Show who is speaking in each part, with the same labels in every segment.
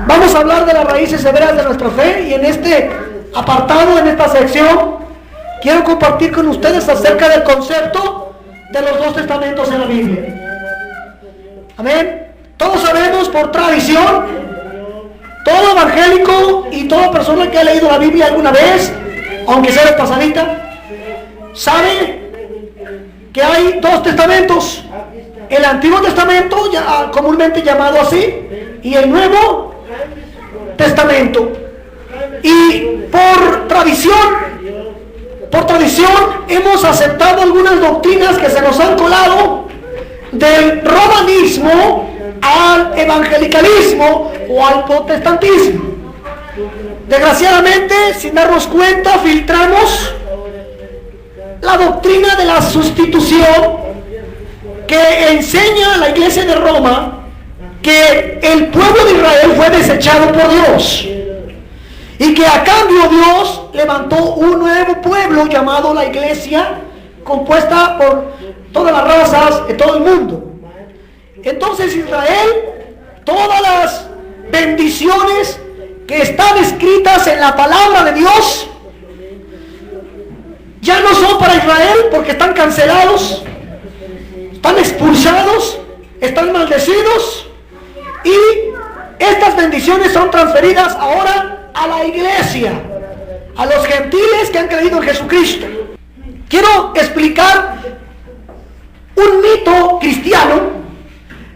Speaker 1: Vamos a hablar de las raíces severas de nuestra fe, y en este apartado, en esta sección, quiero compartir con ustedes acerca del concepto de los dos testamentos en la Biblia. Amén. Todos sabemos por tradición, todo evangélico y toda persona que ha leído la Biblia alguna vez, aunque sea de pasadita, sabe que hay dos testamentos: el Antiguo Testamento, ya comúnmente llamado así, y el Nuevo Testamento. Y por tradición hemos aceptado algunas doctrinas que se nos han colado del romanismo al evangelicalismo o al protestantismo. Desgraciadamente, sin darnos cuenta, filtramos la doctrina de la sustitución que enseña la Iglesia de Roma, que el pueblo de Israel fue desechado por Dios y que a cambio Dios levantó un nuevo pueblo llamado la Iglesia, compuesta por todas las razas de todo el mundo. Entonces Israel, todas las bendiciones que están escritas en la palabra de Dios ya no son para Israel, porque están cancelados, están expulsados, están maldecidos, y estas bendiciones son transferidas ahora a la Iglesia, a los gentiles que han creído en Jesucristo. Quiero explicar un mito cristiano,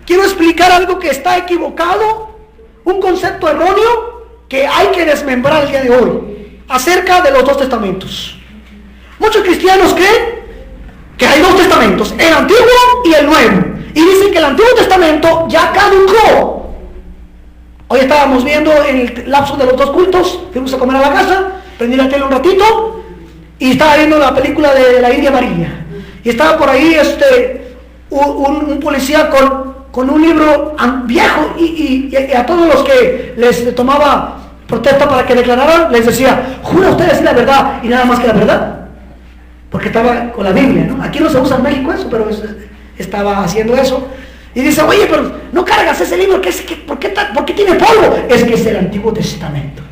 Speaker 1: quiero explicar algo que está equivocado, un concepto erróneo que hay que desmembrar el día de hoy acerca de los dos testamentos. Muchos cristianos creen que hay dos testamentos, el Antiguo y el Nuevo, y dicen que el Antiguo Testamento ya caducó. Hoy estábamos viendo en el lapso de los dos cultos, fuimos a comer a la casa, prendí la tele un ratito y estaba viendo la película de la India María, y estaba por ahí un policía con un libro viejo, y a todos los que les tomaba protesta para que declararan, les decía: ¿jura usted decir la verdad y nada más que la verdad? Porque estaba con la Biblia, ¿no? Aquí no se usa en México eso, pero estaba haciendo eso. Y dice: oye, pero no cargas ese libro, ¿por qué tiene polvo? Es que es el Antiguo Testamento.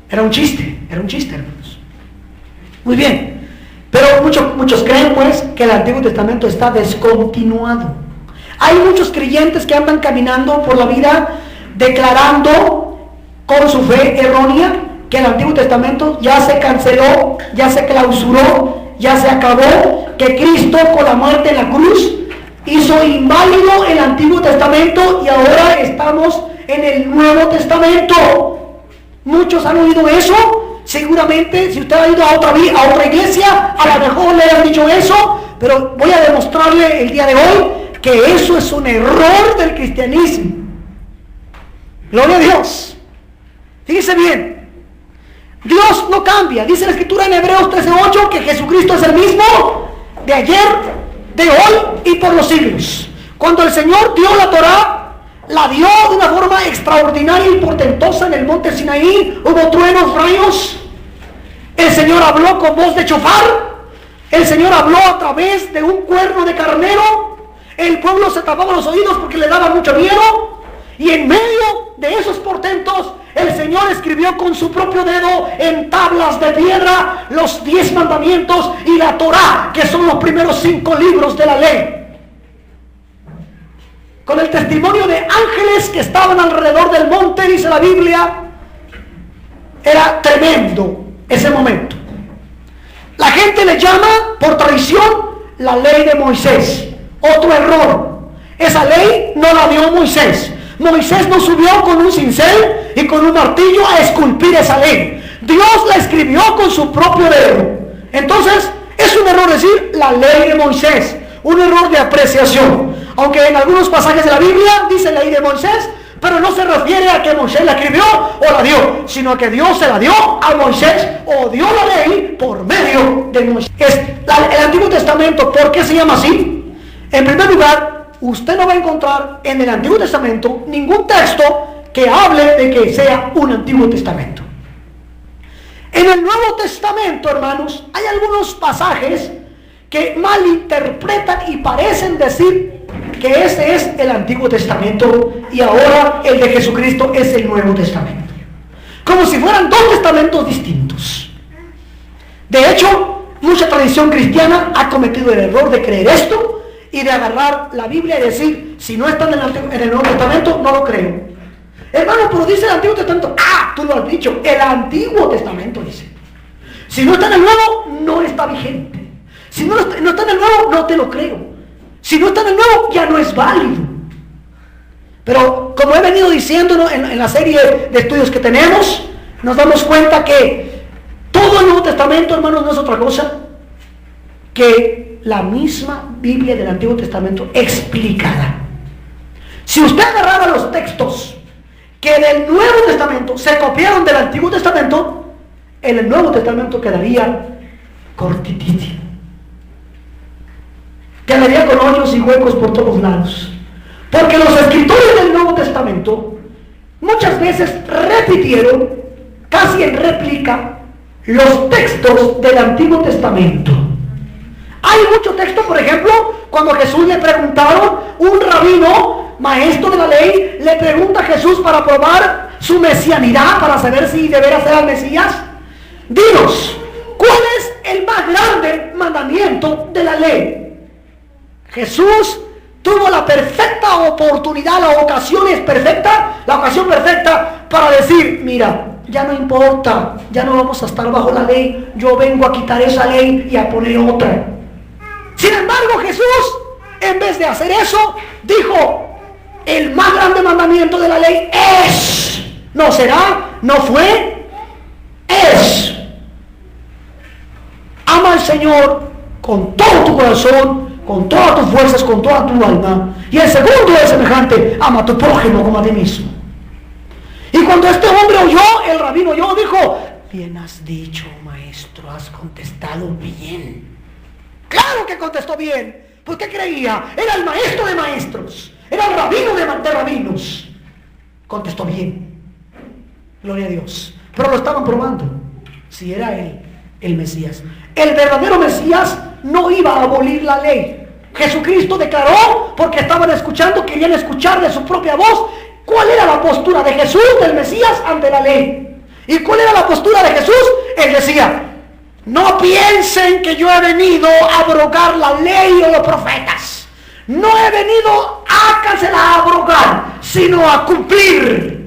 Speaker 1: Era un chiste, hermanos. Muy bien. Pero muchos creen, pues, que el Antiguo Testamento está descontinuado. Hay muchos creyentes que andan caminando por la vida declarando con su fe errónea que el Antiguo Testamento ya se canceló, ya se clausuró, ya se acabó, que Cristo con la muerte en la cruz hizo inválido el Antiguo Testamento y ahora estamos en el Nuevo Testamento. Muchos han oído eso. Seguramente si usted ha ido a otra iglesia, a lo mejor le han dicho eso, pero voy a demostrarle el día de hoy que eso es un error del cristianismo. Gloria a Dios. Fíjese bien, Dios no cambia. Dice la Escritura en Hebreos 13:8 que Jesucristo es el mismo de ayer, de hoy y por los siglos. Cuando el Señor dio la Torá, la dio de una forma extraordinaria y portentosa en el monte Sinaí. Hubo truenos, rayos. El Señor habló con voz de chofar. El Señor habló a través de un cuerno de carnero. El pueblo se tapaba los oídos porque le daba mucho miedo. Y en medio de esos portentos, el Señor escribió con su propio dedo en tablas de piedra los 10 mandamientos y la Torá, que son los primeros 5 libros de la ley. Con el testimonio de ángeles que estaban alrededor del monte, dice la Biblia. Era tremendo ese momento. La gente le llama, por tradición, la ley de Moisés. Otro error. Esa ley no la dio Moisés. Moisés no subió con un cincel y con un martillo a esculpir esa ley. Dios la escribió con su propio dedo. Entonces, es un error decir la ley de Moisés. Un error de apreciación. Aunque en algunos pasajes de la Biblia dice ley de Moisés, pero no se refiere a que Moisés la escribió o la dio, sino que Dios se la dio a Moisés, o dio la ley por medio de Moisés. El Antiguo Testamento, ¿por qué se llama así? En primer lugar, usted no va a encontrar en el Antiguo Testamento ningún texto que hable de que sea un Antiguo Testamento. En el Nuevo Testamento, hermanos, hay algunos pasajes que malinterpretan y parecen decir que ese es el Antiguo Testamento y ahora el de Jesucristo es el Nuevo Testamento. Como si fueran dos testamentos distintos. De hecho, mucha tradición cristiana ha cometido el error de creer esto y de agarrar la Biblia y decir, si no está en el Nuevo Testamento, no lo creo. Hermano, pero dice el Antiguo Testamento. Tú lo has dicho, el Antiguo Testamento dice. Si no está en el Nuevo, no está vigente. Si no está en el Nuevo, no te lo creo. Si no está en el Nuevo, ya no es válido. Pero como he venido diciendo en la serie de estudios que tenemos, nos damos cuenta que todo el Nuevo Testamento, hermanos, no es otra cosa que la misma Biblia del Antiguo Testamento explicada. Si usted agarrara los textos que del Nuevo Testamento se copiaron del Antiguo Testamento, en el Nuevo Testamento quedaría cortitito. Quedaría con hoyos y huecos por todos lados. Porque los escritores del Nuevo Testamento muchas veces repitieron, casi en réplica, los textos del Antiguo Testamento. Hay mucho texto, por ejemplo, cuando Jesús le preguntaron, un rabino, maestro de la ley, le pregunta a Jesús para probar su mesianidad, para saber si de veras era el Mesías. Dinos, ¿cuál es el más grande mandamiento de la ley? Jesús tuvo la perfecta oportunidad, la ocasión perfecta para decir, mira, ya no importa, ya no vamos a estar bajo la ley, yo vengo a quitar esa ley y a poner otra. Sin embargo, Jesús, en vez de hacer eso, dijo, el más grande mandamiento de la ley es, no será, no fue, es, ama al Señor con todo tu corazón, con todas tus fuerzas, con toda tu alma. Y el segundo es semejante, ama a tu prójimo como a ti mismo. Y cuando este hombre oyó, el rabino oyó, dijo, bien has dicho, maestro, has contestado bien. Claro que contestó bien. ¿Por qué creía? Era el maestro de maestros, era el rabino de rabinos. Contestó bien. Gloria a Dios. Pero lo estaban probando, si era él el Mesías. El verdadero Mesías no iba a abolir la ley. Jesucristo declaró, porque estaban escuchando, querían escuchar de su propia voz, cuál era la postura de Jesús, del Mesías, ante la ley. ¿Y cuál era la postura de Jesús? Él decía, no piensen que yo he venido a abrogar la ley o los profetas. No he venido a cancelar, a abrogar, sino a cumplir.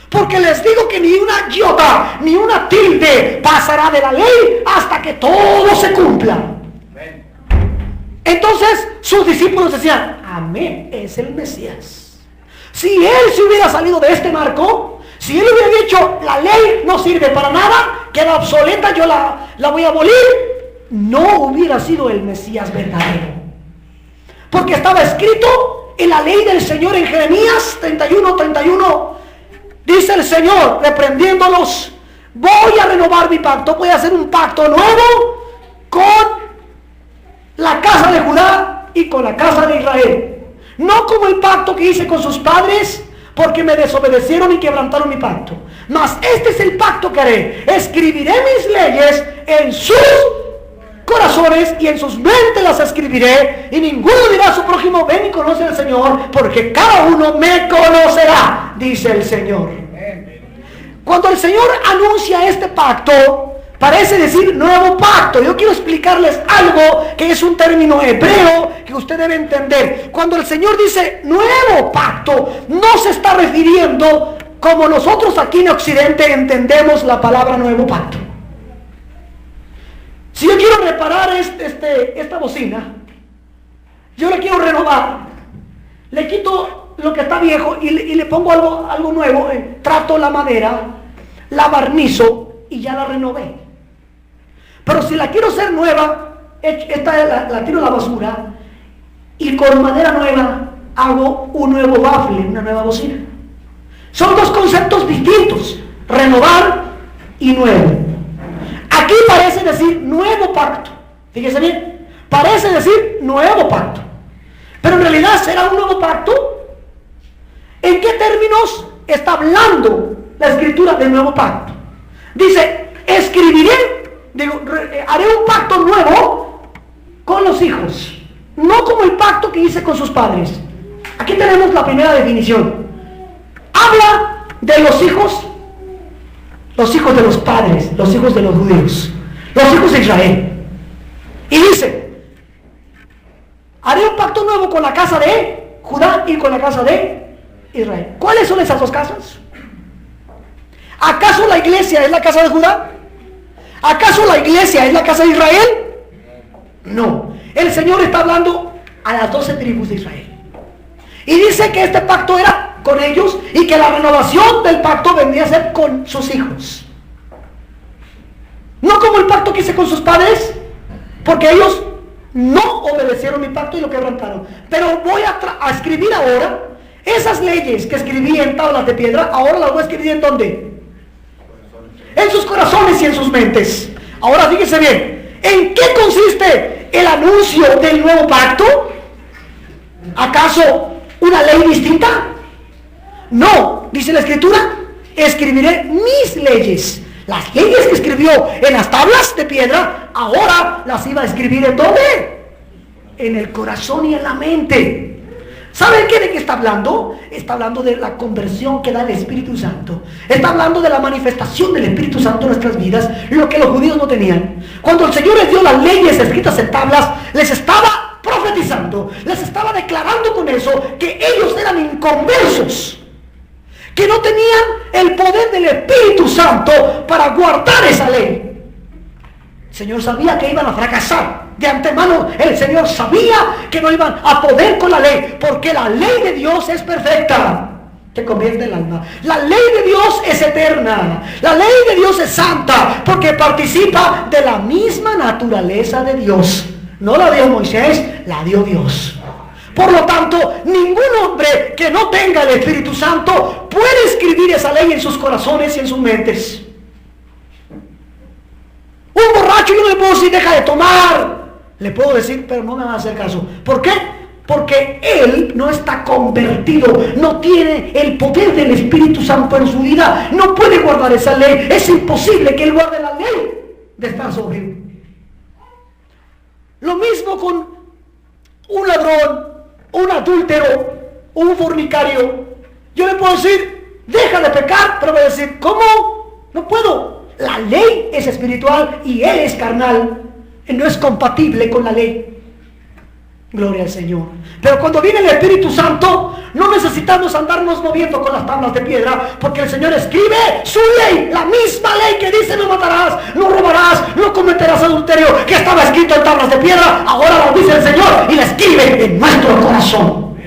Speaker 1: Porque les digo que ni una iota, ni una tilde pasará de la ley hasta que todo se cumpla. Entonces sus discípulos decían, amén, es el Mesías. Si él se hubiera salido de este marco, si él hubiera dicho, la ley no sirve para nada, queda obsoleta, yo la voy a abolir, no hubiera sido el Mesías verdadero. Porque estaba escrito en la ley del Señor en Jeremías 31. Dice el Señor, reprendiéndolos, voy a renovar mi pacto, voy a hacer un pacto nuevo con la casa de Judá y con la casa de Israel. No como el pacto que hice con sus padres, porque me desobedecieron y quebrantaron mi pacto. Mas este es el pacto que haré. Escribiré mis leyes en sus corazones y en sus mentes las escribiré, y ninguno dirá a su prójimo, ven y conoce al Señor, porque cada uno me conocerá, dice el Señor. Cuando el Señor anuncia este pacto, parece decir nuevo pacto. Yo quiero explicarles algo que es un término hebreo que usted debe entender. Cuando el Señor dice nuevo pacto, no se está refiriendo como nosotros aquí en Occidente entendemos la palabra nuevo pacto. Si yo quiero reparar esta bocina, yo la quiero renovar, le quito lo que está viejo y le pongo algo nuevo, trato la madera, la barnizo y ya la renové. Pero si la quiero hacer nueva, esta la tiro a la basura y con madera nueva hago un nuevo bafle, una nueva bocina. Son dos conceptos distintos, renovar y nuevo. Aquí parece decir nuevo pacto. Fíjese bien, parece decir nuevo pacto. Pero en realidad será un nuevo pacto. ¿En qué términos está hablando la escritura del nuevo pacto? Dice, haré un pacto nuevo con los hijos. no como el pacto que hice con sus padres. Aquí tenemos la primera definición. Habla de los hijos de los padres, los hijos de los judíos, los hijos de Israel. Y dice, haré un pacto nuevo con la casa de Judá y con la casa de Israel. ¿Cuáles son esas dos casas? ¿Acaso la iglesia es la casa de Judá? ¿Acaso la iglesia es la casa de Israel? No. El Señor está hablando a las 12 tribus de Israel. Y dice que este pacto era con ellos y que la renovación del pacto vendría a ser con sus hijos. No como el pacto que hice con sus padres, porque ellos no obedecieron mi pacto y lo quebrantaron. Pero voy a escribir ahora esas leyes que escribí en tablas de piedra. Ahora las voy a escribir ¿en dónde? En sus corazones y en sus mentes. Ahora fíjense bien, ¿en qué consiste el anuncio del nuevo pacto? ¿Acaso una ley distinta? No, dice la Escritura, escribiré mis leyes. Las leyes que escribió en las tablas de piedra, ahora las iba a escribir ¿en dónde? En el corazón y en la mente. ¿Saben de qué está hablando? Está hablando de la conversión que da el Espíritu Santo. Está hablando de la manifestación del Espíritu Santo en nuestras vidas, lo que los judíos no tenían. Cuando el Señor les dio las leyes escritas en tablas, les estaba profetizando, les estaba declarando con eso que ellos eran inconversos, que no tenían el poder del Espíritu Santo para guardar esa ley. El Señor sabía que iban a fracasar. De antemano el Señor sabía que no iban a poder con la ley, porque la ley de Dios es perfecta, que convierte el alma. La ley de Dios es eterna. La ley de Dios es santa, porque participa de la misma naturaleza de Dios. No la dio Moisés, la dio Dios. Por lo tanto, ningún hombre que no tenga el Espíritu Santo puede escribir esa ley en sus corazones y en sus mentes. Un borracho yo no le puedo decir deja de tomar. Le puedo decir, pero no me va a hacer caso. ¿Por qué? Porque él no está convertido, no tiene el poder del Espíritu Santo en su vida, no puede guardar esa ley. Es imposible que él guarde la ley de estar sobrio. Lo mismo con un ladrón, un adúltero, un fornicario. Yo le puedo decir, deja de pecar, pero voy a decir, ¿cómo? No puedo. La ley es espiritual y él es carnal. No es compatible con la ley. Gloria al Señor. Pero cuando viene el Espíritu Santo, no necesitamos andarnos moviendo con las tablas de piedra, porque el Señor escribe su ley, la misma ley que dice no matarás, no robarás, no cometerás adulterio, que estaba escrito en tablas de piedra, ahora lo dice el Señor y la escribe en nuestro corazón.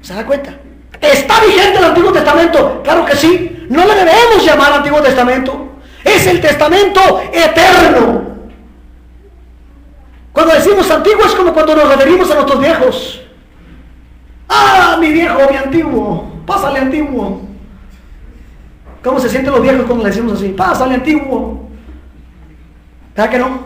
Speaker 1: ¿Se da cuenta? ¿Está vigente el Antiguo Testamento? Claro que sí. No le debemos llamar Antiguo Testamento. Es el testamento eterno. Cuando decimos antiguo es como cuando nos referimos a nuestros viejos. Ah, mi viejo, mi antiguo, pásale antiguo. ¿Cómo se sienten los viejos cuando le decimos así? Pásale antiguo. ¿Verdad que no?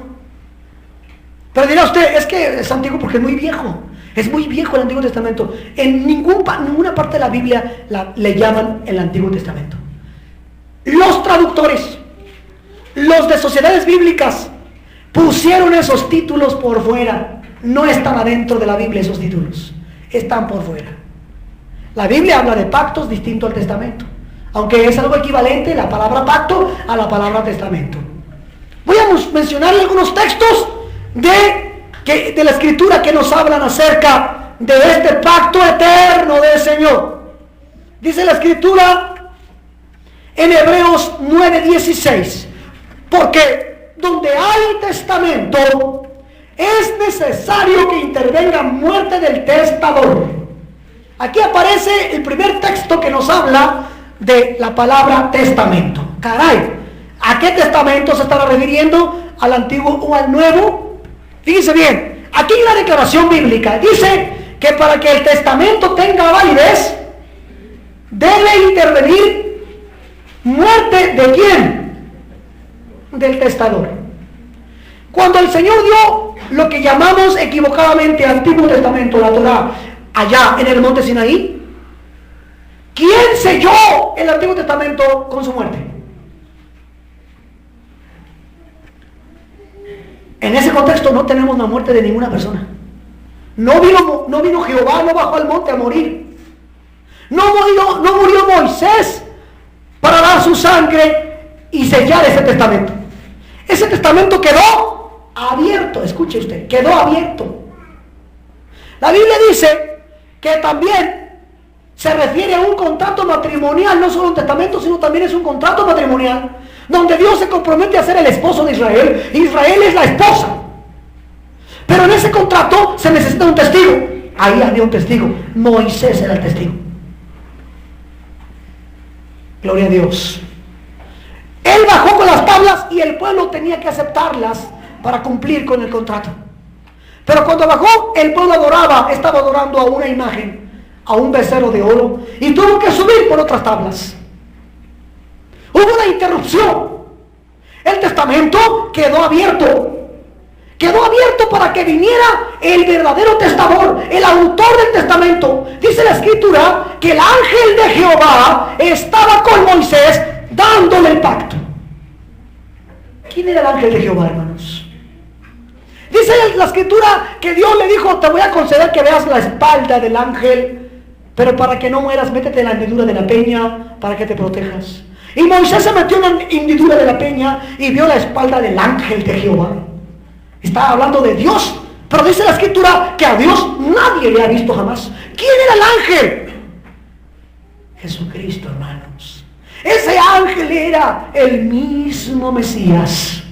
Speaker 1: Pero dirá usted, es que es antiguo porque es muy viejo. Es muy viejo el Antiguo Testamento. En ninguna parte de la Biblia le llaman el Antiguo Testamento. Los traductores, los de sociedades bíblicas, pusieron esos títulos por fuera. No están adentro de la Biblia esos títulos, están por fuera. La Biblia habla de pactos distinto al testamento, aunque es algo equivalente la palabra pacto a la palabra testamento. Voy a mencionarle algunos textos de la Escritura que nos hablan acerca de este pacto eterno del Señor. Dice la Escritura en Hebreos 9:16, porque donde hay testamento es necesario que intervenga muerte del testador. Aquí aparece el primer texto que nos habla de la palabra testamento. Caray, ¿a qué testamento se estará refiriendo? ¿Al antiguo o al nuevo? Fíjense bien, aquí la declaración bíblica dice que para que el testamento tenga validez debe intervenir muerte ¿de quién? Del testador. Cuando el Señor dio lo que llamamos equivocadamente Antiguo Testamento, la Torá, allá en el monte Sinaí, ¿quién selló el Antiguo Testamento con su muerte? En ese contexto no tenemos la muerte de ninguna persona. No vino Jehová, no bajó al monte a morir. No murió Moisés para dar su sangre y sellar ese testamento. Ese testamento quedó abierto, escuche usted, quedó abierto. La Biblia dice que también se refiere a un contrato matrimonial, no solo un testamento, sino también es un contrato matrimonial, donde Dios se compromete a ser el esposo de Israel. Israel es la esposa. Pero en ese contrato se necesita un testigo. Ahí había un testigo. Moisés era el testigo. Gloria a Dios. Él bajó con las tablas y el pueblo tenía que aceptarlas para cumplir con el contrato. Pero cuando bajó, el pueblo estaba adorando a una imagen, a un becerro de oro, y tuvo que subir por otras tablas. Hubo una interrupción. El testamento quedó abierto. Quedó abierto para que viniera el verdadero testador, el autor del testamento. Dice la escritura que el ángel de Jehová estaba con Moisés dándole el pacto. ¿Quién era el ángel de Jehová, hermanos? Dice la escritura que Dios le dijo: te voy a conceder que veas la espalda del ángel, pero para que no mueras, métete en la hendidura de la peña para que te protejas. Y Moisés se metió en la hendidura de la peña y vio la espalda del ángel de Jehová. Estaba hablando de Dios, pero dice la escritura que a Dios nadie le ha visto jamás. ¿Quién era el ángel? Jesucristo, hermanos. Ese ángel era el mismo Mesías,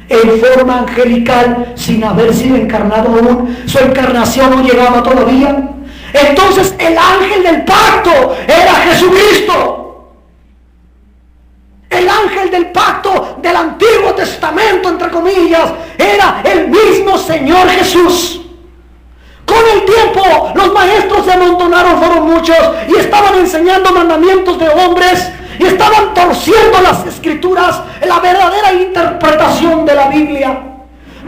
Speaker 1: en forma angelical, sin haber sido encarnado aún. Su encarnación no llegaba todavía. Entonces el ángel del pacto era Jesucristo. El ángel del pacto del Antiguo Testamento, entre comillas, era el mismo Señor Jesús. Con el tiempo los maestros se amontonaron, fueron muchos, y estaban enseñando mandamientos de hombres, y estaban torciendo las escrituras, la verdadera interpretación de la Biblia.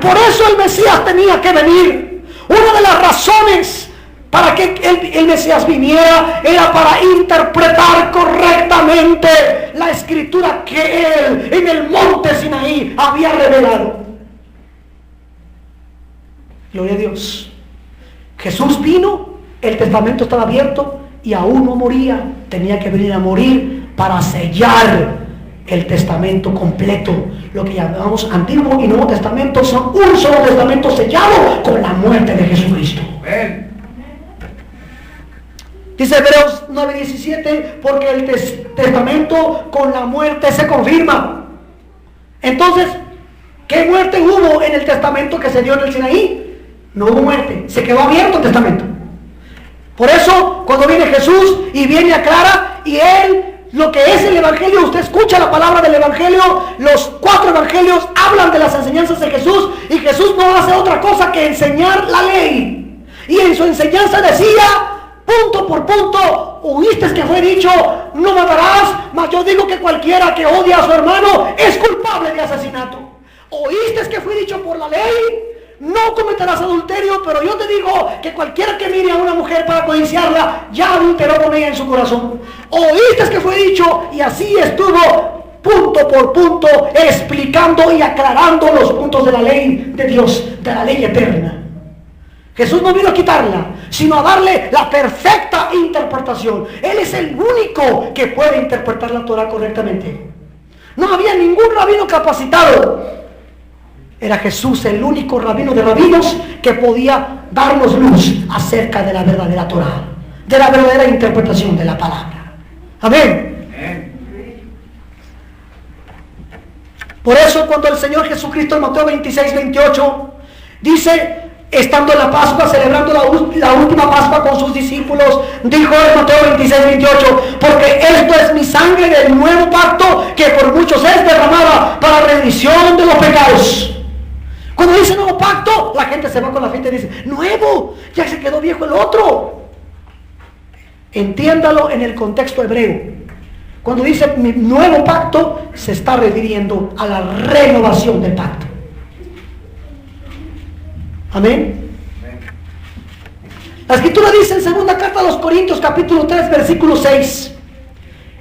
Speaker 1: Por eso el Mesías tenía que venir. Una de las razones para que el Mesías viniera era para interpretar correctamente la escritura que él en el monte Sinaí había revelado. Gloria a Dios. Jesús vino, el testamento estaba abierto y aún no moría. Tenía que venir a morir para sellar el testamento completo. Lo que llamamos Antiguo y Nuevo Testamento son un solo testamento sellado con la muerte de Jesucristo. Amén. Dice Hebreos 9:17, porque el testamento con la muerte se confirma. Entonces, ¿qué muerte hubo en el testamento que se dio en el Sinaí? No hubo muerte, se quedó abierto el testamento. Por eso, cuando viene Jesús y viene aclara, y él, lo que es el evangelio, usted escucha la palabra del evangelio, los 4 evangelios hablan de las enseñanzas de Jesús, y Jesús no hace otra cosa que enseñar la ley. Y en su enseñanza decía, punto por punto: oíste que fue dicho, no matarás, mas yo digo que cualquiera que odia a su hermano es culpable de asesinato. Oíste que fue dicho por la ley, no cometerás adulterio, pero yo te digo que cualquiera que mire a una mujer para codiciarla, ya adulteró con ella en su corazón. Oíste que fue dicho, y así estuvo punto por punto explicando y aclarando los puntos de la ley de Dios, de la ley eterna. Jesús no vino a quitarla, sino a darle la perfecta interpretación. Él es el único que puede interpretar la Torah correctamente. No había ningún rabino capacitado. Era Jesús el único rabino de rabinos que podía darnos luz acerca de la verdadera Torah, de la verdadera interpretación de la palabra. Amén. Por eso cuando el Señor Jesucristo en Mateo 26:28 dice, estando en la Pascua, celebrando la última Pascua con sus discípulos, dijo en Mateo 26:28, porque esto es mi sangre del nuevo pacto, que por muchos es derramada para remisión de los pecados. Cuando dice nuevo pacto, la gente se va con la gente y dice, nuevo, ya se quedó viejo el otro. Entiéndalo en el contexto hebreo. Cuando dice mi nuevo pacto, se está refiriendo a la renovación del pacto. Amén. La escritura dice en segunda carta a los Corintios capítulo 3 versículo 6,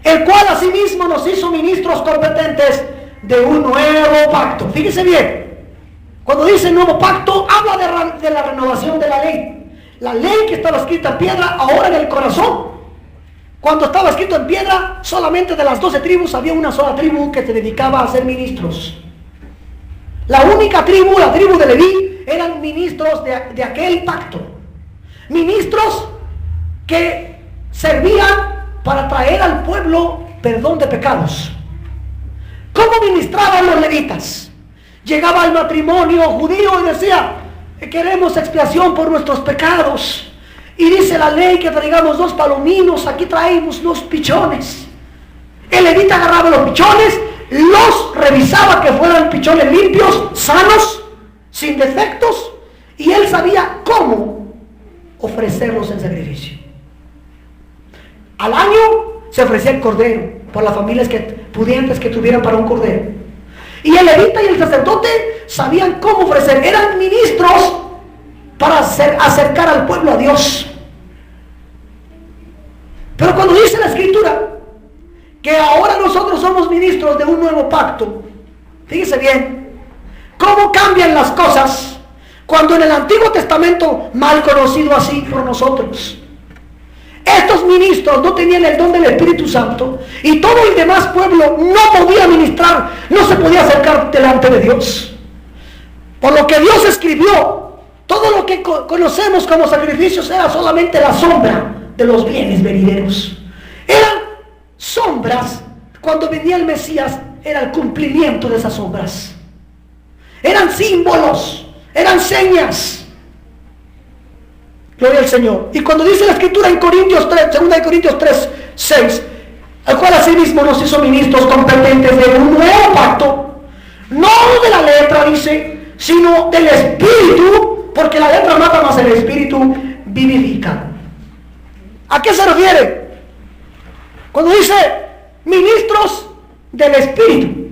Speaker 1: el cual asimismo nos hizo ministros competentes de un nuevo pacto. Fíjese bien, Cuando dice nuevo pacto, habla de la renovación de la ley. La ley que estaba escrita en piedra, ahora en el corazón. Cuando estaba escrito en piedra, solamente de las 12 tribus había una sola tribu que se dedicaba a ser ministros. La única tribu, la tribu de Leví, eran ministros de aquel pacto. Ministros que servían para traer al pueblo perdón de pecados. ¿Cómo ministraban los levitas? Llegaba al matrimonio judío y decía: queremos expiación por nuestros pecados. Y dice la ley que traigamos 2 palominos, aquí traemos 2 pichones. El levita agarraba los pichones, los revisaba que fueran pichones limpios, sanos, sin defectos, y él sabía cómo ofrecerlos en sacrificio. Al año se ofrecía el cordero por las familias pudientes que tuvieran para un cordero. Y el levita y el sacerdote sabían cómo ofrecer. Eran ministros para acercar al pueblo a Dios. Pero cuando dice la Escritura que ahora nosotros somos ministros de un nuevo pacto, fíjese bien cómo cambian las cosas cuando en el Antiguo Testamento, mal conocido así por nosotros, estos ministros no tenían el don del Espíritu Santo y todo el demás pueblo no podía ministrar, no se podía acercar delante de Dios. Por lo que Dios escribió, todo lo que conocemos como sacrificios era solamente la sombra de los bienes venideros. Eran sombras. Cuando venía el Mesías era el cumplimiento de esas sombras. Eran símbolos, eran señas. Gloria al Señor. Y cuando dice la Escritura en Corintios 3, 2 Corintios 3, 6, al cual asimismo nos hizo ministros competentes de un nuevo pacto, no de la letra, dice, sino del Espíritu, porque la letra mata, más el Espíritu vivifica. ¿A qué se refiere? Cuando dice ministros del Espíritu,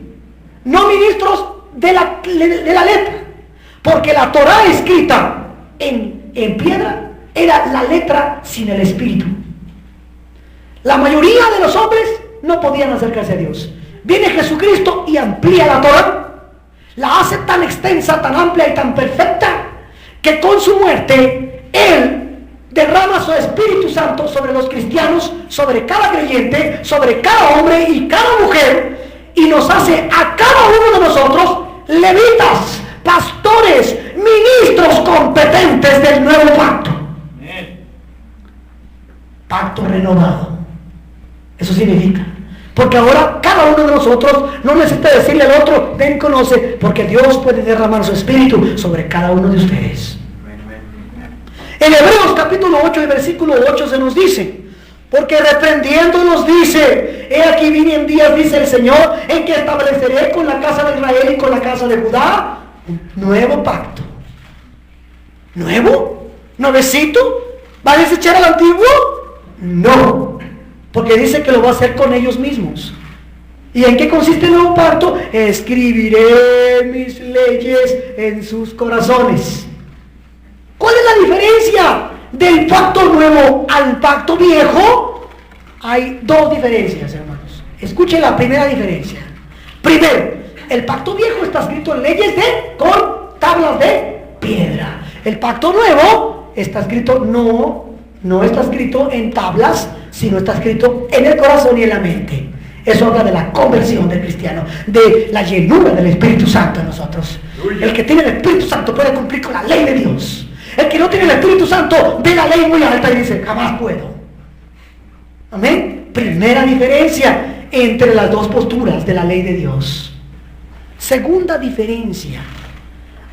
Speaker 1: no ministros de la letra, porque la Torá escrita en piedra era la letra sin el Espíritu. La mayoría de los hombres no podían acercarse a Dios. Viene Jesucristo y amplía la Torá, la hace tan extensa, tan amplia y tan perfecta, que con su muerte Él derrama su Espíritu Santo sobre los cristianos, sobre cada creyente, sobre cada hombre y cada mujer, y nos hace a cada uno de nosotros levitas, pastores, ministros competentes del nuevo pacto. Pacto renovado. Eso significa, porque ahora cada uno de nosotros no necesita decirle al otro: ven, conoce, porque Dios puede derramar su Espíritu sobre cada uno de ustedes. En Hebreos capítulo 8 y versículo 8 se nos dice: porque reprendiendo nos dice: he aquí vienen días, dice el Señor, en que estableceré con la casa de Israel y con la casa de Judá un nuevo pacto. ¿Nuevo? ¿Nuevecito? ¿Va a desechar al antiguo? No, porque dice que lo va a hacer con ellos mismos. ¿Y en qué consiste el nuevo pacto? Escribiré mis leyes en sus corazones. ¿Cuál es la diferencia del pacto nuevo al pacto viejo? Hay 2 diferencias, hermanos. Escuchen la primera diferencia. Primero, el pacto viejo está escrito en leyes con tablas de piedra. El pacto nuevo está escrito, no está escrito en tablas, sino está escrito en el corazón y en la mente. Eso habla de la conversión del cristiano, de la llenura del Espíritu Santo en nosotros. El que tiene el Espíritu Santo puede cumplir con la ley de Dios. El que no tiene el Espíritu Santo ve la ley muy alta y dice: jamás puedo. Amén. Primera diferencia entre las 2 posturas de la ley de Dios. Segunda diferencia: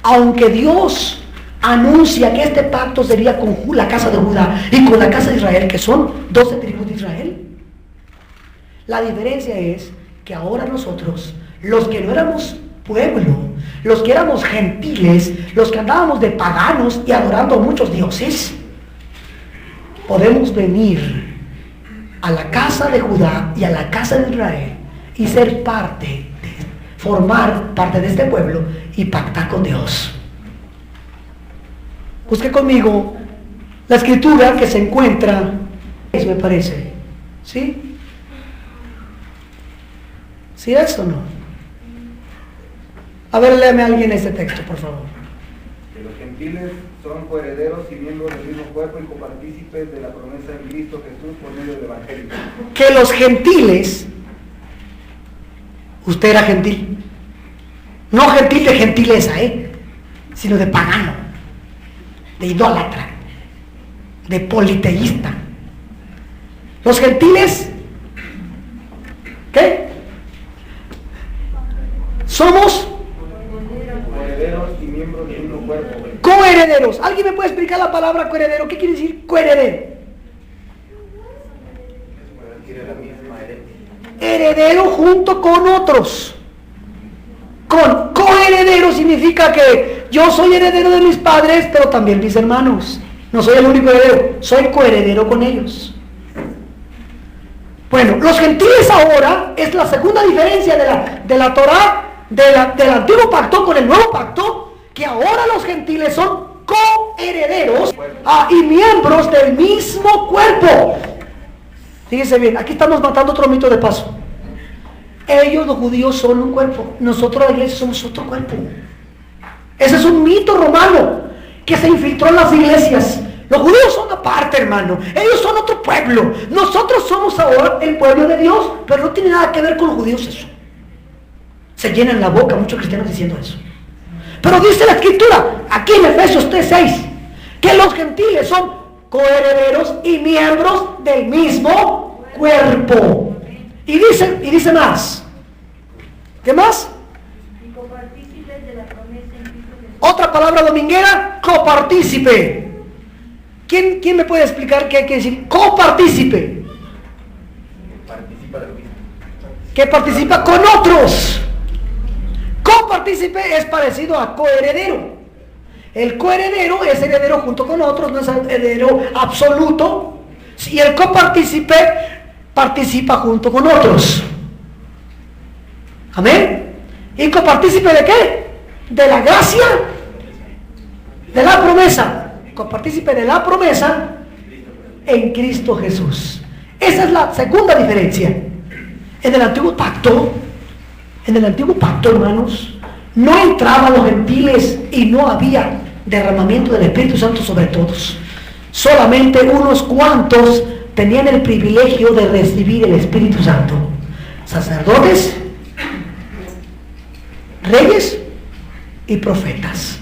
Speaker 1: aunque Dios anuncia que este pacto sería con la casa de Judá y con la casa de Israel, que son 12 tribus de Israel, la diferencia es que ahora nosotros, los que no éramos pueblo, los que éramos gentiles, los que andábamos de paganos y adorando a muchos dioses, podemos venir a la casa de Judá y a la casa de Israel y ser parte, formar parte de este pueblo y pactar con Dios. Busque conmigo la escritura que se encuentra, me parece, ¿sí? ¿Sí es o no? A ver, léame a alguien ese texto, por favor.
Speaker 2: gentiles son coherederos y miembros del mismo cuerpo y copartícipes de la promesa de Cristo Jesús por medio del Evangelio.
Speaker 1: Que los gentiles, usted era gentil, no gentil de gentileza, sino de pagano, de idólatra, de politeísta. Los gentiles, ¿qué? Somos
Speaker 2: coherederos y miembros del mismo cuerpo.
Speaker 1: coherederos. ¿Alguien me puede explicar la palabra coheredero? ¿Qué quiere decir coheredero? Heredero junto con otros. Con coheredero significa que yo soy heredero de mis padres, pero también mis hermanos. No soy el único heredero, soy coheredero con ellos. Bueno, los gentiles ahora es la segunda diferencia de la Torá, del antiguo pacto con el nuevo pacto, que ahora los gentiles son coherederos y miembros del mismo cuerpo. Fíjense bien, aquí estamos matando otro mito de paso. Ellos, los judíos, son un cuerpo. Nosotros, la iglesia, somos otro cuerpo. Ese es un mito romano que se infiltró en las iglesias. Los judíos son aparte, hermano. Ellos son otro pueblo. Nosotros somos ahora el pueblo de Dios, pero no tiene nada que ver con los judíos eso. Se llenan la boca muchos cristianos diciendo eso. Pero dice la Escritura, aquí en Efesios 3:6, que los gentiles son coherederos y miembros del mismo cuerpo. Y dice más. ¿Qué más?
Speaker 3: Y copartícipes de la promesa en Cristo Jesús.
Speaker 1: Otra palabra dominguera, copartícipe. ¿Quién me puede explicar qué quiere decir copartícipe?
Speaker 2: Participa del mismo.
Speaker 1: Que participa con otros. Copartícipe es parecido a coheredero. El coheredero es heredero junto con otros, no es heredero absoluto. Y el copartícipe participa junto con otros. Amén. ¿Y copartícipe de qué? De la gracia, de la promesa. Copartícipe de la promesa en Cristo Jesús. Esa es la segunda diferencia. En el antiguo pacto, hermanos, no entraban los gentiles y no había derramamiento del Espíritu Santo sobre todos. Solamente unos cuantos tenían el privilegio de recibir el Espíritu Santo. Sacerdotes, reyes y profetas.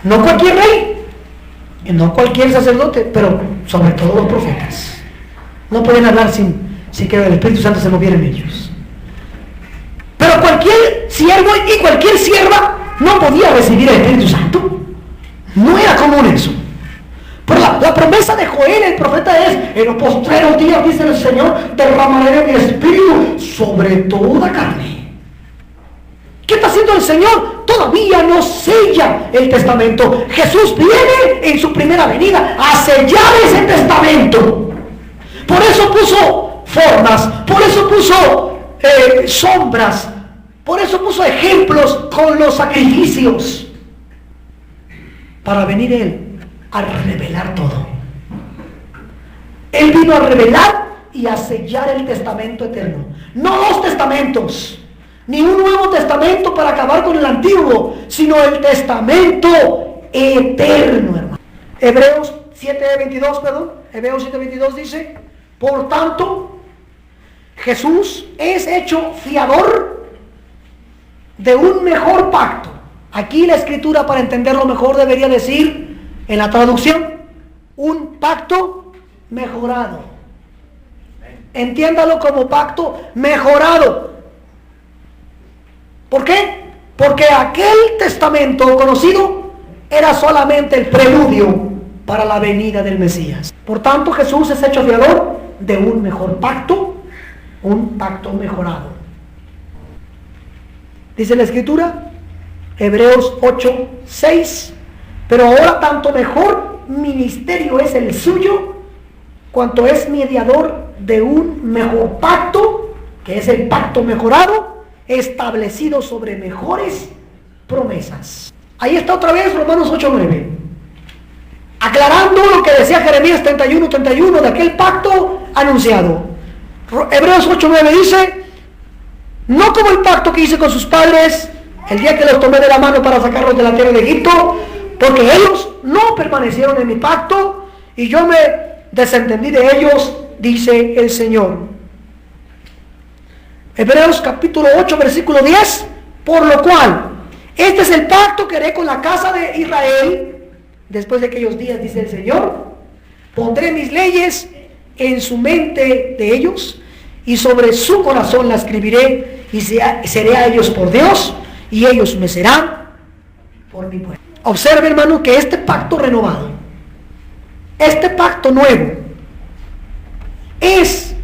Speaker 1: No cualquier rey, y no cualquier sacerdote, pero sobre todo los profetas. No pueden hablar sin que el Espíritu Santo se moviera en ellos. Pero cualquier siervo y cualquier sierva no podía recibir el Espíritu Santo. No era común eso. Pero la promesa de Joel, el profeta, es: en los postreros días, dice el Señor, derramaré mi espíritu sobre toda carne. ¿Qué está haciendo el Señor? Todavía no sella el testamento. Jesús viene en su primera venida a sellar ese testamento. Por eso puso formas, por eso puso sombras, por eso puso ejemplos con los sacrificios, para venir Él a revelar todo. Él vino a revelar y a sellar el testamento eterno. No dos testamentos, ni un nuevo testamento para acabar con el antiguo, sino el testamento eterno, hermano. Hebreos 7:22 dice: por tanto, Jesús es hecho fiador de un mejor pacto. Aquí la Escritura, para entenderlo mejor, debería decir, en la traducción, un pacto mejorado. Entiéndalo como pacto mejorado. ¿Por qué? Porque aquel testamento conocido era solamente el preludio para la venida del Mesías. Por tanto, Jesús es hecho fiador de un mejor pacto, un pacto mejorado. Dice la Escritura, Hebreos 8:6, pero ahora tanto mejor ministerio es el suyo, cuanto es mediador de un mejor pacto, que es el pacto mejorado, establecido sobre mejores promesas. Ahí está otra vez Romanos 8:9, aclarando lo que decía Jeremías 31:31 de aquel pacto anunciado. Hebreos 8:9 dice: no como el pacto que hice con sus padres el día que los tomé de la mano para sacarlos de la tierra de Egipto, porque ellos no permanecieron en mi pacto y yo me desentendí de ellos, dice el Señor. Hebreos capítulo 8, versículo 10, por lo cual, este es el pacto que haré con la casa de Israel, después de aquellos días, dice el Señor, pondré mis leyes en su mente de ellos, y sobre su corazón la escribiré, y seré a ellos por Dios, y ellos me serán por mi pueblo. Observe, hermano, que este pacto renovado, este pacto nuevo, es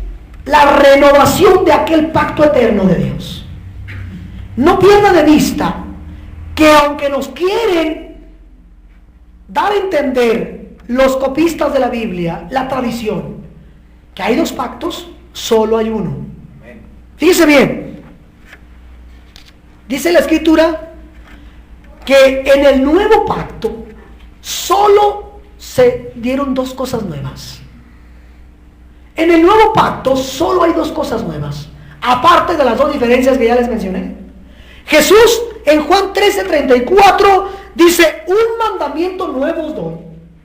Speaker 1: la renovación de aquel pacto eterno de Dios. No pierda de vista que aunque nos quieren dar a entender los copistas de la Biblia, la tradición, que hay dos pactos, solo hay uno. Fíjese bien, dice la Escritura que en el nuevo pacto solo se dieron dos cosas nuevas. En el nuevo pacto solo hay dos cosas nuevas, aparte de las dos diferencias que ya les mencioné. Jesús en Juan 13:34 dice: un mandamiento nuevo os doy.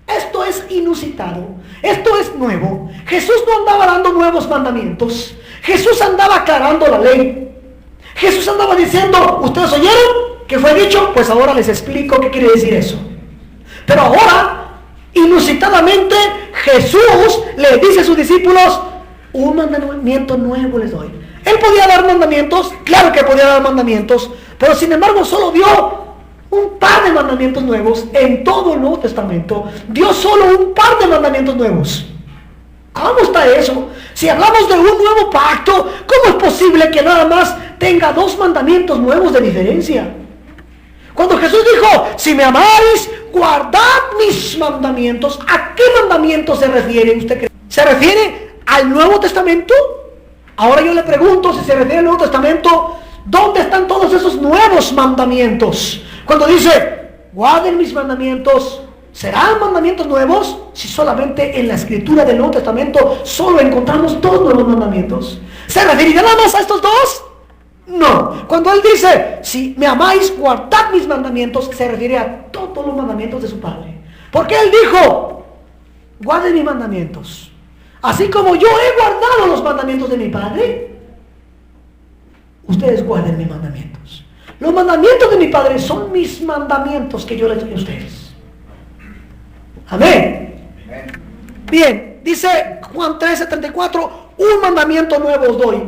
Speaker 1: Esto es inusitado, esto es nuevo. Jesús no andaba dando nuevos mandamientos, Jesús andaba aclarando la ley. Jesús andaba diciendo: ¿ustedes oyeron que fue dicho? Pues ahora les explico qué quiere decir eso. Pero ahora, inusitadamente, Jesús le dice a sus discípulos: un mandamiento nuevo les doy. Él podía dar mandamientos, claro que podía dar mandamientos, pero sin embargo solo dio un par de mandamientos nuevos en todo el Nuevo Testamento. Dio solo un par de mandamientos nuevos. ¿Cómo está eso? Si hablamos de un nuevo pacto, ¿cómo es posible que nada más tenga dos mandamientos nuevos de diferencia? Cuando Jesús dijo: si me amáis, guardad mis mandamientos, ¿a qué mandamientos se refiere? ¿Usted cree? ¿Se refiere al Nuevo Testamento? Ahora yo le pregunto, si se refiere al Nuevo Testamento, ¿dónde están todos esos nuevos mandamientos? Cuando dice: guarden mis mandamientos, ¿serán mandamientos nuevos? Si solamente en la escritura del Nuevo Testamento solo encontramos dos nuevos mandamientos. ¿Se referirá nada más a estos dos? No. Cuando él dice: si me amáis, guardad mis mandamientos, se refiere a todos los mandamientos de su Padre. Porque él dijo: guarden mis mandamientos. Así como yo he guardado los mandamientos de mi Padre, ustedes guarden mis mandamientos. Los mandamientos de mi Padre son mis mandamientos que yo les doy a ustedes. Amén. Bien, dice Juan 13:34, un mandamiento nuevo os doy.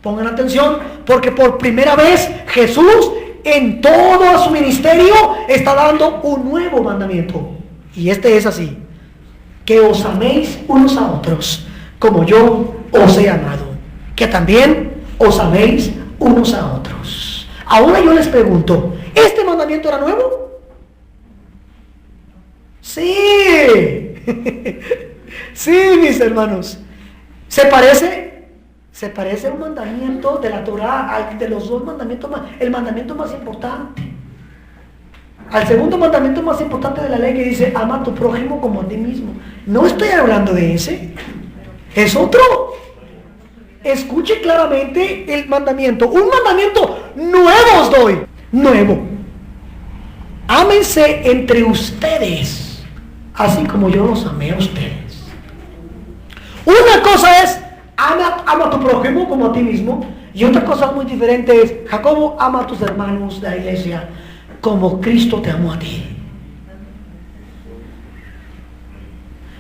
Speaker 1: Pongan atención, porque por primera vez Jesús en todo su ministerio está dando un nuevo mandamiento. Y este es así: que os améis unos a otros como yo os he amado, que también os améis unos a otros. Ahora yo les pregunto, ¿este mandamiento era nuevo? Sí. Sí, mis hermanos. ¿Se parece a un mandamiento de la Torah, de los dos mandamientos más, el mandamiento más importante, al segundo mandamiento más importante de la ley, que dice: ama a tu prójimo como a ti mismo? No estoy hablando de ese, es otro. Escuche claramente el mandamiento: un mandamiento nuevo os doy. Nuevo: ámense entre ustedes así como yo los amé a ustedes. Una cosa es: ama a tu prójimo como a ti mismo, y otra cosa muy diferente es: Jacobo, ama a tus hermanos de la iglesia como Cristo te amó a ti.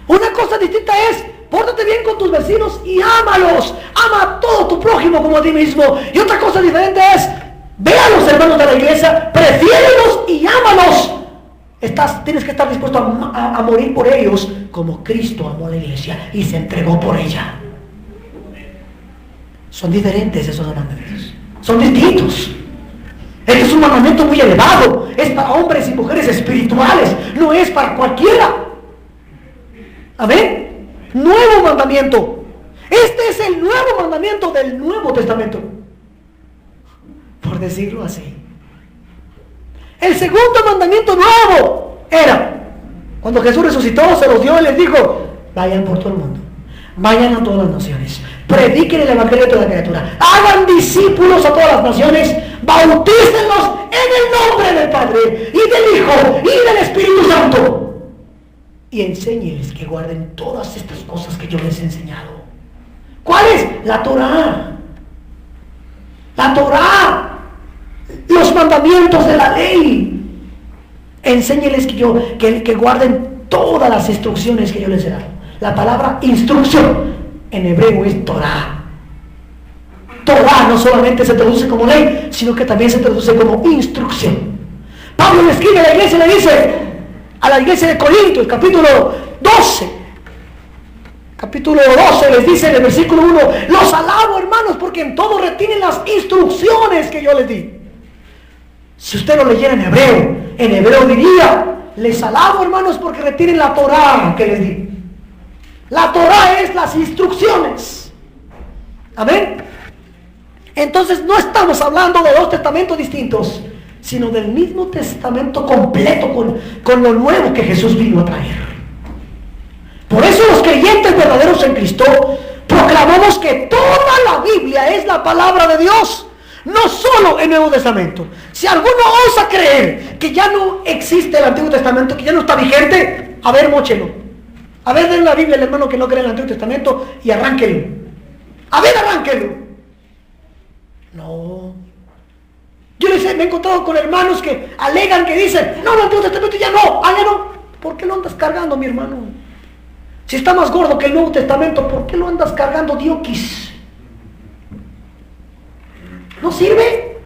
Speaker 1: Una cosa distinta es: pórtate bien con tus vecinos y ámalos, ama a todo tu prójimo como a ti mismo. Y otra cosa diferente es: ve a los hermanos de la iglesia, prefiérelos y ámalos. Tienes que estar dispuesto a morir por ellos como Cristo amó a la iglesia y se entregó por ella. Son diferentes esos mandamientos, son distintos. Este es un mandamiento muy elevado, es para hombres y mujeres espirituales, no es para cualquiera. Amén. Nuevo mandamiento. Este es el nuevo mandamiento del Nuevo Testamento, por decirlo así. El segundo mandamiento nuevo era, cuando Jesús resucitó, se los dio y les dijo: vayan por todo el mundo, vayan a todas las naciones, prediquen el evangelio a toda criatura, hagan discípulos a todas las naciones, bautícenlos en el nombre del Padre y del Hijo y del Espíritu Santo, y enséñenles que guarden todas estas cosas que yo les he enseñado. ¿Cuál es? La Torá. La Torá, los mandamientos de la ley. Enséñeles que guarden todas las instrucciones que yo les he dado. La palabra instrucción en hebreo es Torá. Torá no solamente se traduce como ley, sino que también se traduce como instrucción. Pablo le escribe a la iglesia, le dice a la iglesia de Corinto, el capítulo 12, les dice en el versículo 1: los alabo, hermanos, porque en todo retienen las instrucciones que yo les di. Si usted lo leyera en hebreo diría: les alabo, hermanos, porque retienen la Torá que les di. La Torá es las instrucciones. Amén. Entonces no estamos hablando de dos testamentos distintos, sino del mismo testamento completo con lo nuevo que Jesús vino a traer. Por eso los creyentes verdaderos en Cristo proclamamos que toda la Biblia es la palabra de Dios, no solo el Nuevo Testamento. Si alguno osa creer que ya no existe el Antiguo Testamento, que ya no está vigente, a ver, móchelo. A ver, denle la Biblia al hermano que no cree en el Antiguo Testamento y arránquelo. A ver, arránquelo. No. Yo me he encontrado con hermanos que alegan, que dicen: no, el Antiguo Testamento ya no. Ah, ya no. ¿Por qué lo andas cargando, mi hermano? Si está más gordo que el Nuevo Testamento, ¿por qué lo andas cargando, Dioquis? ¿No sirve?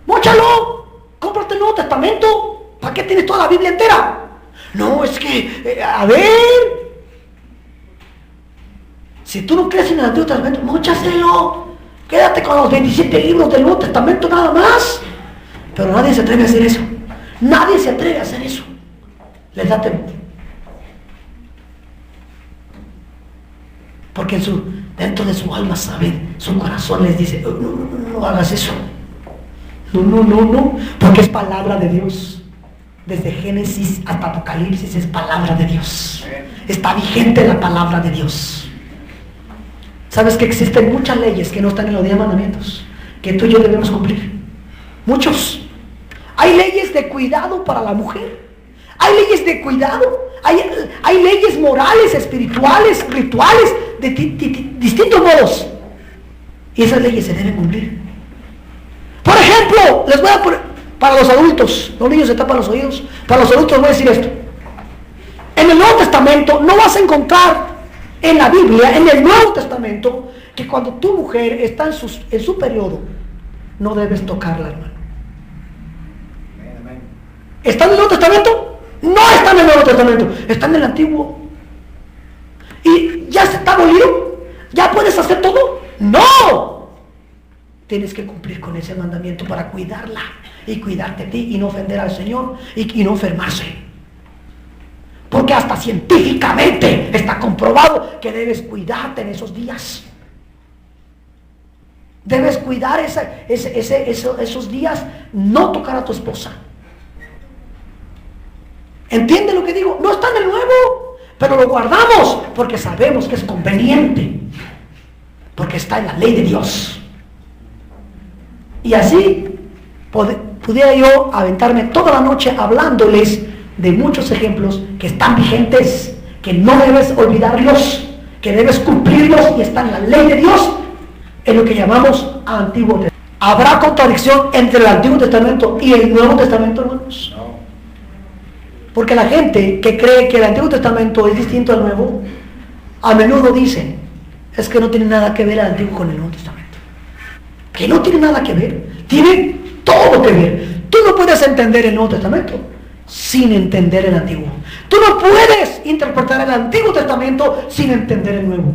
Speaker 1: ¡Móchalo! ¡Cómprate el Nuevo Testamento! ¿Para qué tienes toda la Biblia entera? No, es que, a ver. Si tú no crees en el Antiguo Testamento, móchaselo. Quédate con los 27 libros del Nuevo Testamento nada más. Pero nadie se atreve a hacer eso. Nadie se atreve a hacer eso. Les da temor. Porque dentro de su alma, saben, su corazón les dice: no hagas eso. No, porque es palabra de Dios. Desde Génesis hasta Apocalipsis es palabra de Dios. Está vigente la palabra de Dios. ¿Sabes que existen muchas leyes que no están en los 10 mandamientos, que tú y yo debemos cumplir? Muchos. Hay leyes de cuidado para la mujer. Hay leyes de cuidado. Hay leyes morales, espirituales, rituales, de distintos modos. Y esas leyes se deben cumplir. Por ejemplo, les voy a poner, para los adultos, los niños se tapan los oídos, para los adultos voy a decir esto. En el Nuevo Testamento no vas a encontrar en la Biblia, en el Nuevo Testamento, que cuando tu mujer está en su periodo, no debes tocarla, hermano. ¿Está en el Nuevo Testamento? No está en el Nuevo Testamento, está en el Antiguo. ¿Y ya se está abolido? ¿Ya puedes hacer todo? ¡No! Tienes que cumplir con ese mandamiento para cuidarla y cuidarte a ti y no ofender al Señor y no enfermarse. Porque hasta científicamente está comprobado que debes cuidarte en esos días. Debes cuidar esos días, no tocar a tu esposa. ¿Entiende lo que digo? No está en el Nuevo, pero lo guardamos porque sabemos que es conveniente, porque está en la ley de Dios. Y así pudiera yo aventarme toda la noche hablándoles de muchos ejemplos que están vigentes, que no debes olvidarlos, que debes cumplirlos y están en la ley de Dios, en lo que llamamos Antiguo Testamento. ¿Habrá contradicción entre el Antiguo Testamento y el Nuevo Testamento, hermanos? No. Porque la gente que cree que el Antiguo Testamento es distinto al Nuevo, a menudo dicen: es que no tiene nada que ver el Antiguo con el Nuevo Testamento. Que no tiene nada que ver, tiene todo que ver. Tú no puedes entender el Nuevo Testamento sin entender el Antiguo. Tú no puedes interpretar el Antiguo Testamento sin entender el Nuevo.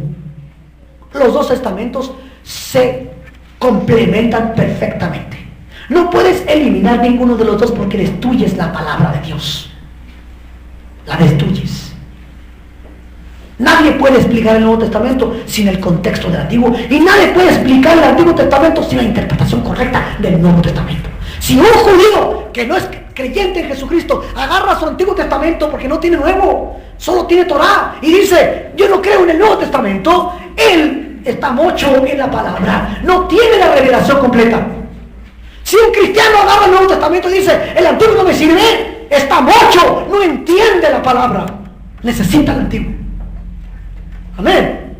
Speaker 1: Los dos testamentos se complementan perfectamente. No puedes eliminar ninguno de los dos porque destruyes la palabra de Dios. La destruyes. Nadie puede explicar el Nuevo Testamento sin el contexto del Antiguo, y nadie puede explicar el Antiguo Testamento sin la interpretación correcta del Nuevo Testamento. Si un judío que no es creyente en Jesucristo agarra su Antiguo Testamento porque no tiene Nuevo, solo tiene Torá, y dice: yo no creo en el Nuevo Testamento, él está mucho en la palabra, no tiene la revelación completa. Si un cristiano agarra el Nuevo Testamento y dice, el Antiguo no me sirve, está mucho, no entiende la palabra, necesita el Antiguo. Amén.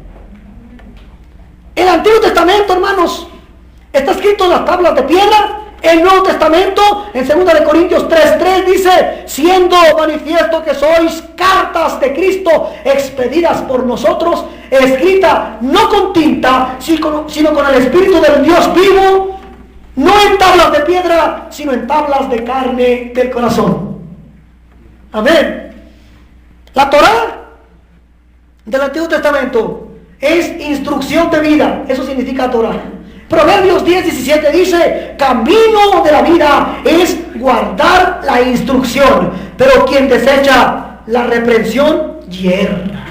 Speaker 1: El Antiguo Testamento, hermanos, está escrito en las tablas de piedra. El Nuevo Testamento, en 2 Corintios 3:3 dice, siendo manifiesto que sois cartas de Cristo expedidas por nosotros, escrita no con tinta, sino con el Espíritu del Dios vivo, no en tablas de piedra, sino en tablas de carne del corazón. Amén. La Torá del Antiguo Testamento es instrucción de vida, eso significa Torá. Proverbios 10:17 dice, camino de la vida es guardar la instrucción, pero quien desecha la reprensión yerra.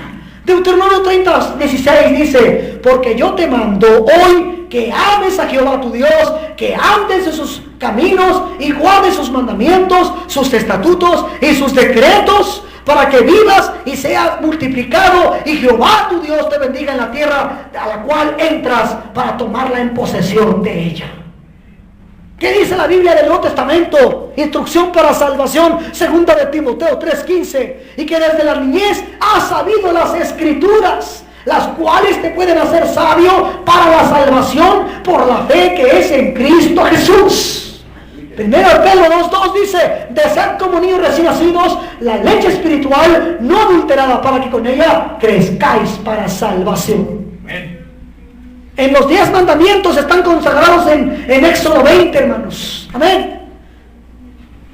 Speaker 1: Deuteronomio 30:16 dice, porque yo te mando hoy que ames a Jehová tu Dios, que andes en sus caminos y guardes sus mandamientos, sus estatutos y sus decretos, para que vivas y seas multiplicado, y Jehová tu Dios te bendiga en la tierra a la cual entras para tomarla en posesión de ella. ¿Qué dice la Biblia del Nuevo Testamento? Instrucción para salvación, 2 de Timoteo 3:15, y que desde la niñez has sabido las Escrituras, las cuales te pueden hacer sabio para la salvación por la fe que es en Cristo Jesús. 1 Pedro 2:2 dice, de ser como niños recién nacidos, la leche espiritual no adulterada, para que con ella crezcáis para salvación. Amén. En los 10 mandamientos están consagrados en Éxodo 20, hermanos. Amén.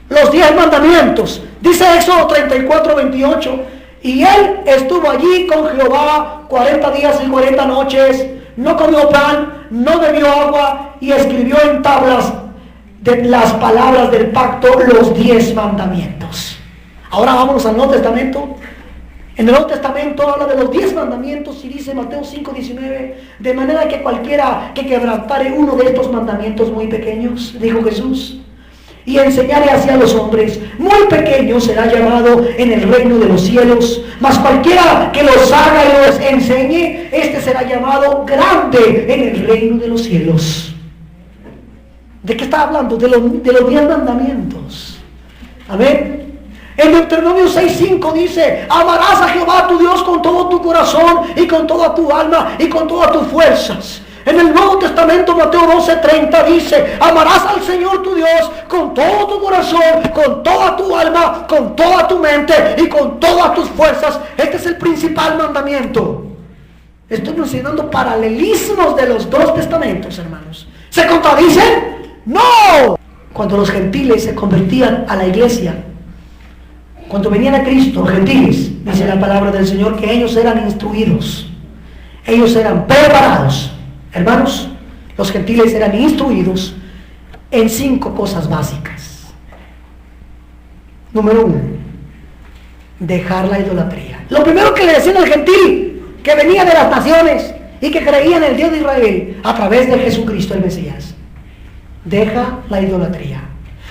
Speaker 1: Los 10 mandamientos. Dice Éxodo 34:28, y él estuvo allí con Jehová 40 días y 40 noches, no comió pan, no bebió agua, y escribió en tablas de las palabras del pacto los 10 mandamientos. Ahora vámonos al Nuevo Testamento. En el Nuevo Testamento habla de los 10 mandamientos y dice Mateo 5:19, de manera que cualquiera que quebrantare uno de estos mandamientos muy pequeños, dijo Jesús, y enseñare así a los hombres, muy pequeño será llamado en el reino de los cielos, mas cualquiera que los haga y los enseñe, este será llamado grande en el reino de los cielos. ¿De qué está hablando? De los 10 mandamientos. Amén. En Deuteronomio 6:5 dice, amarás a Jehová tu Dios con todo tu corazón y con toda tu alma y con todas tus fuerzas. En el Nuevo Testamento, Mateo 12:30 dice, amarás al Señor tu Dios con todo tu corazón, con toda tu alma, con toda tu mente y con todas tus fuerzas. Este es el principal mandamiento. Estoy mencionando paralelismos de los 2 testamentos, hermanos. ¿Se contradicen? ¡No! Cuando los gentiles se convertían a la iglesia, cuando venían a Cristo, los gentiles, dice la palabra del Señor, que ellos eran instruidos, ellos eran preparados. Hermanos, los gentiles eran instruidos en 5 cosas básicas. Número 1, dejar la idolatría. Lo primero que le decían al gentil, que venía de las naciones y que creía en el Dios de Israel a través de Jesucristo el Mesías, deja la idolatría.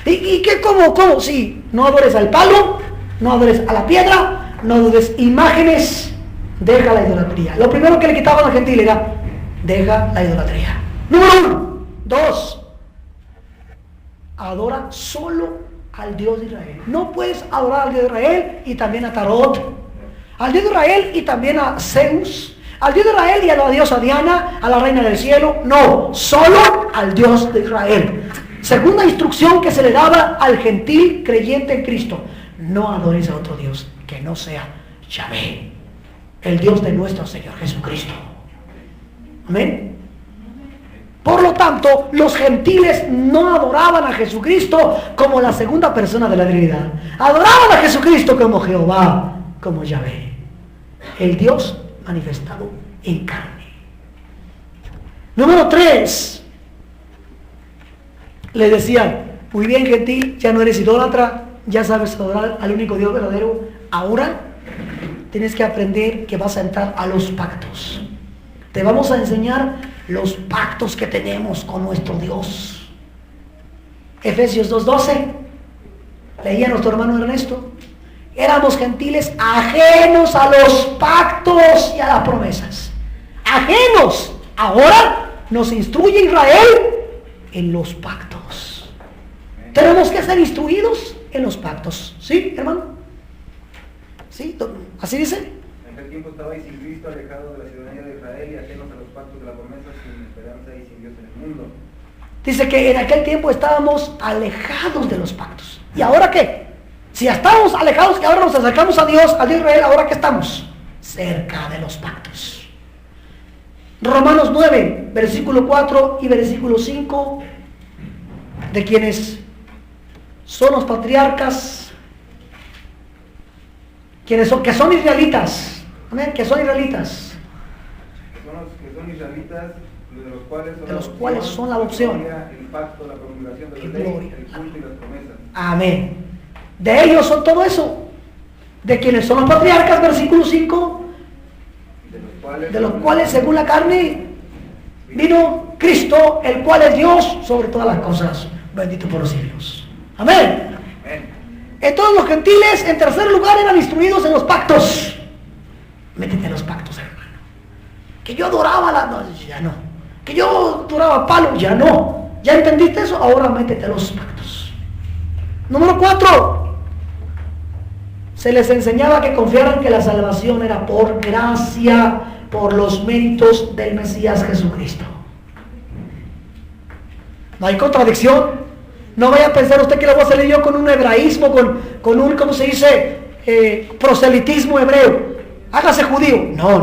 Speaker 1: ¿Y qué? ¿Cómo? Sí, no adores al palo, no adores a la piedra, no adores imágenes, deja la idolatría. Lo primero que le quitaban al gentil era, deja la idolatría. Número 1. 2, adora solo al Dios de Israel. No puedes adorar al Dios de Israel y también a Tarot, al Dios de Israel y también a Zeus, al Dios de Israel y a la diosa Diana, a la reina del cielo. No, solo al Dios de Israel. Segunda instrucción que se le daba al gentil creyente en Cristo: no adores a otro Dios que no sea Yahvé, el Dios de nuestro Señor Jesucristo. Amén. Por lo tanto, los gentiles no adoraban a Jesucristo como la segunda persona de la Trinidad. Adoraban a Jesucristo como Jehová, como Yahvé, el Dios manifestado en carne. Número 3, le decían: muy bien, gentil, ya no eres idólatra, ya sabes adorar al único Dios verdadero. Ahora tienes que aprender que vas a entrar a los pactos. Te vamos a enseñar los pactos que tenemos con nuestro Dios. Efesios 2:12, leía nuestro hermano Ernesto: éramos gentiles ajenos a los pactos y a las promesas. Ajenos. Ahora nos instruye Israel en los pactos. Tenemos que ser instruidos en los pactos. ¿Sí, hermano? ¿Sí? ¿Así dice?
Speaker 2: En aquel tiempo estabais sin Cristo, alejados de la ciudadanía de Israel y ajenos a los pactos de la promesa, sin esperanza y sin Dios en el mundo.
Speaker 1: Dice que en aquel tiempo estábamos alejados de los pactos. ¿Y ahora qué? Si ya estábamos alejados, que ahora nos acercamos a Dios, a Israel, ¿ahora qué estamos? Cerca de los pactos. Romanos 9, versículo 4 y versículo 5, de quienes son los patriarcas, que son israelitas, amén, que son israelitas,
Speaker 2: Que son israelitas,
Speaker 1: de los cuales son la adopción,
Speaker 2: el pacto, la promulgación de la
Speaker 1: y
Speaker 2: ley,
Speaker 1: gloria,
Speaker 2: el culto y las promesas.
Speaker 1: amén. De ellos son todo eso, de quienes son los patriarcas, versículo 5, de los cuales según la carne vino Cristo, el cual es Dios sobre todas las cosas, bendito por los siglos. Amén. Entonces los gentiles en tercer lugar eran instruidos en los pactos. Métete en los pactos, hermano. Que yo adoraba no, ya no. Que yo adoraba palo, ya no. ¿Ya entendiste eso? Ahora métete en los pactos. Número 4. Se les enseñaba que confiaran que la salvación era por gracia, por los méritos del Mesías Jesucristo. No hay contradicción. No vaya a pensar usted que lo voy a hacer yo con un hebraísmo, con un, ¿cómo se dice? Proselitismo hebreo. Hágase judío. No.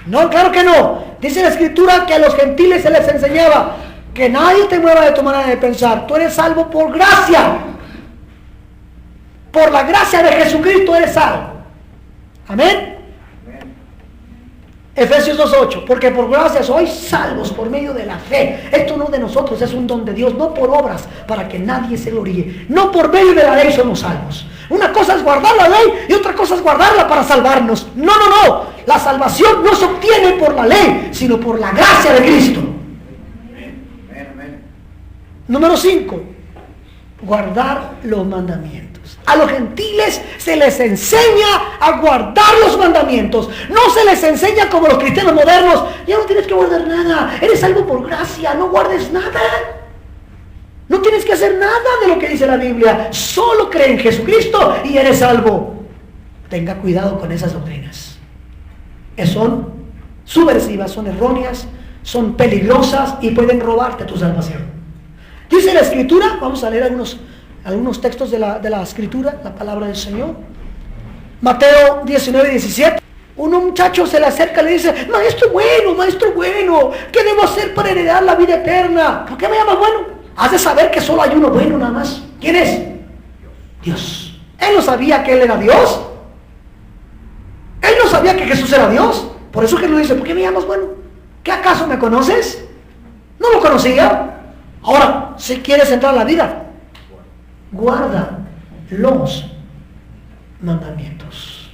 Speaker 1: No, claro que no. Dice la Escritura que a los gentiles se les enseñaba que nadie te mueva de tu manera de pensar. Tú eres salvo por gracia. Por la gracia de Jesucristo eres salvo. Amén. Efesios 2:8, porque por gracia sois salvos por medio de la fe. Esto no de nosotros, es un don de Dios, no por obras, para que nadie se gloríe. No por medio de la ley somos salvos. Una cosa es guardar la ley y otra cosa es guardarla para salvarnos. No. La salvación no se obtiene por la ley, sino por la gracia de Cristo. Número 5, guardar los mandamientos. A los gentiles se les enseña a guardar los mandamientos. No se les enseña como los cristianos modernos. Ya no tienes que guardar nada. Eres salvo por gracia. No guardes nada. No tienes que hacer nada de lo que dice la Biblia. Solo cree en Jesucristo y eres salvo. Tenga cuidado con esas doctrinas. Son subversivas, son erróneas, son peligrosas y pueden robarte tu salvación. Dice la Escritura, vamos a leer algunos textos de la Escritura, la palabra del Señor. Mateo 19:17. Un muchacho se le acerca y le dice: maestro bueno, ¿qué debo hacer para heredar la vida eterna? ¿Por qué me llamas bueno? Has de saber que solo hay uno bueno nada más. ¿Quién es? Dios. Él no sabía que él era Dios. Él no sabía que Jesús era Dios. Por eso que él le dice: ¿por qué me llamas bueno? ¿Qué acaso me conoces? No lo conocía. Ahora, si quieres entrar a la vida, guarda los mandamientos.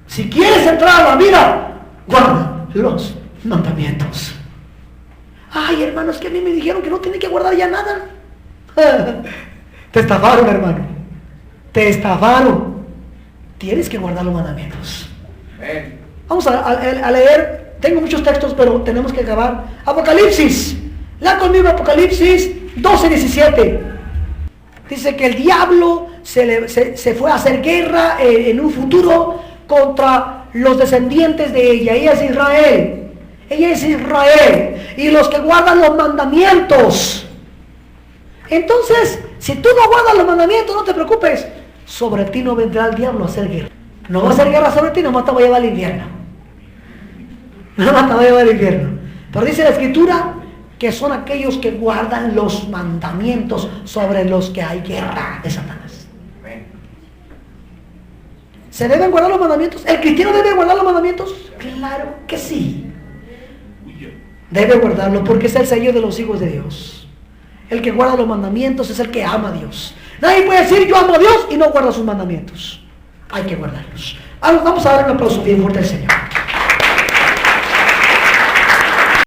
Speaker 1: Si quieres entrar a la vida, guarda los mandamientos. Ay, hermanos, que a mí me dijeron que no tiene que guardar ya nada. Te estafaron, hermano. Te estafaron. Tienes que guardar los mandamientos. Vamos a leer. Tengo muchos textos, pero tenemos que acabar. Apocalipsis. Lea conmigo Apocalipsis 12:17. Dice que el diablo se fue a hacer guerra en un futuro contra los descendientes de ella. Ella es Israel. Ella es Israel. Y los que guardan los mandamientos. Entonces, si tú no guardas los mandamientos, no te preocupes. Sobre ti no vendrá el diablo a hacer guerra. No va a hacer guerra sobre ti, nomás te va a llevar al infierno. Nomás te va a llevar al infierno. Pero dice la Escritura que son aquellos que guardan los mandamientos sobre los que hay guerra de Satanás. ¿Se deben guardar los mandamientos? ¿El cristiano debe guardar los mandamientos? Claro que sí. Debe guardarlo porque es el sello de los hijos de Dios. El que guarda los mandamientos es el que ama a Dios. Nadie puede decir yo amo a Dios y no guarda sus mandamientos. Hay que guardarlos. Vamos a dar un aplauso bien fuerte al Señor.